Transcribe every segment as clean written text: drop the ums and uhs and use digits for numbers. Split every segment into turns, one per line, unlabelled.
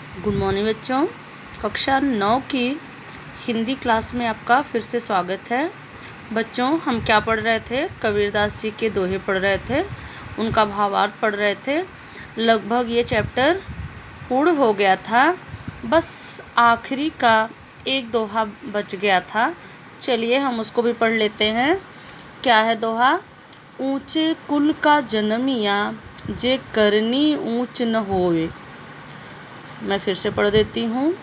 Good morning बच्चों। कक्षा 9 की हिंदी क्लास में आपका फिर से स्वागत है। बच्चों, हम क्या पढ़ रहे थे? कबीरदास जी के दोहे पढ़ रहे थे, उनका भावार्थ पढ़ रहे थे। लगभग ये चैप्टर पूर्ण हो गया था, बस आखिरी का एक दोहा बच गया था। चलिए हम उसको भी पढ़ लेते हैं। क्या है दोहा? ऊंचे कुल का जनमिया, जे करनी ऊंच न होए। मैं फिर से पढ़ देती हूँ।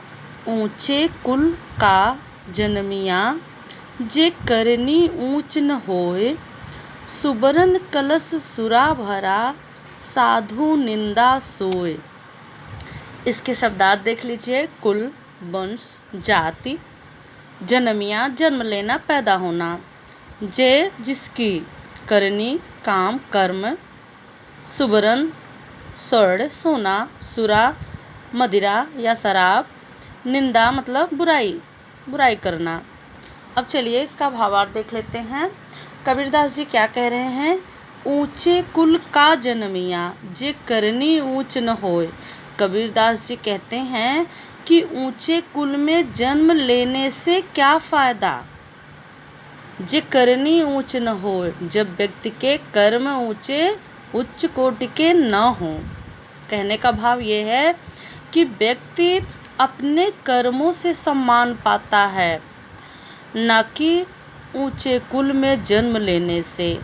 ऊंचे कुल का जनमिया, जे करनी ऊंच न होए। सुबरन कलश सुरा भरा, साधु निंदा सोए। इसके शब्दार्थ देख लीजिए। कुल, वंश, जाति। जनमिया, जन्म लेना, पैदा होना। जे, जिसकी। करनी, काम, कर्म। सुबरन, स्वर्ण, सोना। सुरा, मदिरा या शराब। निंदा मतलब बुराई करना। अब चलिए इसका भावार्थ देख लेते हैं। कबीरदास जी क्या कह रहे हैं? ऊंचे कुल का जनमिया, जे करनी ऊंच न होए। कबीरदास जी कहते हैं कि ऊंचे कुल में जन्म लेने से क्या फ़ायदा, जे करनी ऊंच न होए, जब व्यक्ति के कर्म उच्च कोटि के न हों। कहने का भाव ये है कि व्यक्ति अपने कर्मों से सम्मान पाता है, न कि ऊंचे कुल में जन्म लेने से।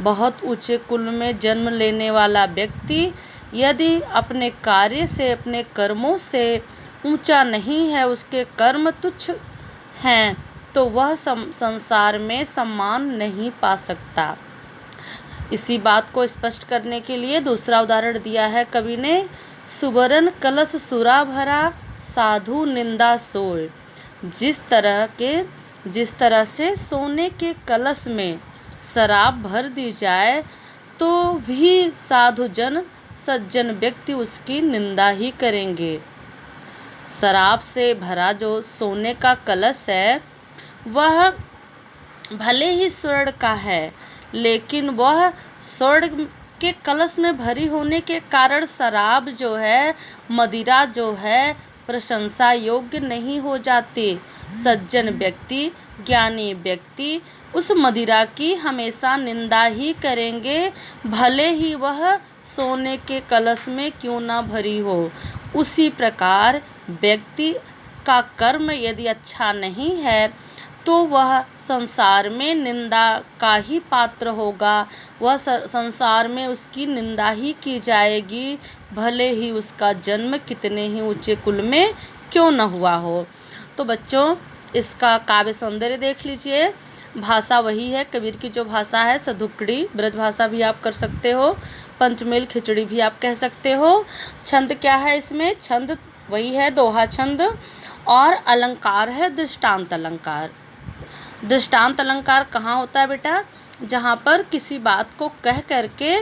बहुत ऊंचे कुल में जन्म लेने वाला व्यक्ति यदि अपने कार्य से, अपने कर्मों से ऊंचा नहीं है, उसके कर्म तुच्छ हैं, तो वह संसार में सम्मान नहीं पा सकता। इसी बात को स्पष्ट करने के लिए दूसरा उदाहरण दिया है कवि ने। सुबरन कलश सुरा भरा, साधु निंदा सोए। जिस तरह से सोने के कलश में शराब भर दी जाए तो भी साधुजन, सज्जन व्यक्ति उसकी निंदा ही करेंगे। शराब से भरा जो सोने का कलश है वह भले ही स्वर्ण का है, लेकिन वह स्वर्ण के कलश में भरी होने के कारण शराब जो है, मदिरा जो है, प्रशंसा योग्य नहीं हो जाती। सज्जन व्यक्ति, ज्ञानी व्यक्ति उस मदिरा की हमेशा निंदा ही करेंगे, भले ही वह सोने के कलश में क्यों ना भरी हो। उसी प्रकार व्यक्ति का कर्म यदि अच्छा नहीं है तो वह संसार में निंदा का ही पात्र होगा। वह संसार में उसकी निंदा ही की जाएगी, भले ही उसका जन्म कितने ही ऊंचे कुल में क्यों न हुआ हो। तो बच्चों, इसका काव्य सौंदर्य देख लीजिए। भाषा वही है, कबीर की जो भाषा है सधुकड़ी, ब्रज भाषा भी आप कर सकते हो, पंचमेल खिचड़ी भी आप कह सकते हो। छंद क्या है इसमें? छंद वही है दोहा छंद, और अलंकार है दृष्टांत अलंकार। दृष्टांत अलंकार कहाँ होता है बेटा? जहाँ पर किसी बात को कह करके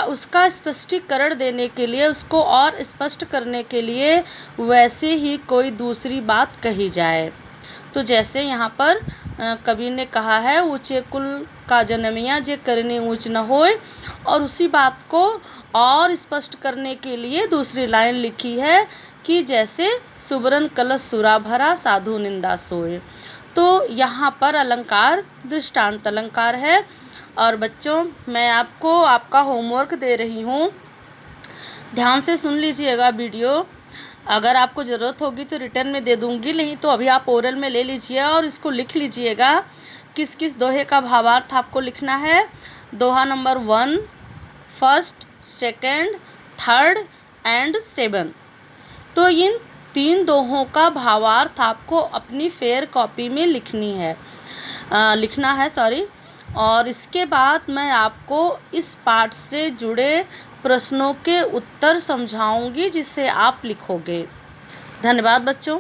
उसका स्पष्टीकरण देने के लिए, उसको और स्पष्ट करने के लिए वैसे ही कोई दूसरी बात कही जाए। तो जैसे यहाँ पर कवि ने कहा है, ऊंचे कुल का जनमिया, जे करनी ऊंच न होए, और उसी बात को और स्पष्ट करने के लिए दूसरी लाइन लिखी है कि जैसे सुबरन कलश सुरा भरा, साधु निंदा सोए। तो यहाँ पर अलंकार दृष्टांत अलंकार है। और बच्चों, मैं आपको आपका होमवर्क दे रही हूँ, ध्यान से सुन लीजिएगा वीडियो। अगर आपको ज़रूरत होगी तो रिटर्न में दे दूँगी, नहीं तो अभी आप ओरल में ले लीजिए और इसको लिख लीजिएगा। किस किस दोहे का भावार्थ आपको लिखना है। दोहा number 1, first, second, third and 7। तो इन 3 दोहों का भावार्थ आपको अपनी फेयर कॉपी में लिखना है। और इसके बाद मैं आपको इस पाठ से जुड़े प्रश्नों के उत्तर समझाऊंगी, जिससे आप लिखोगे। धन्यवाद बच्चों।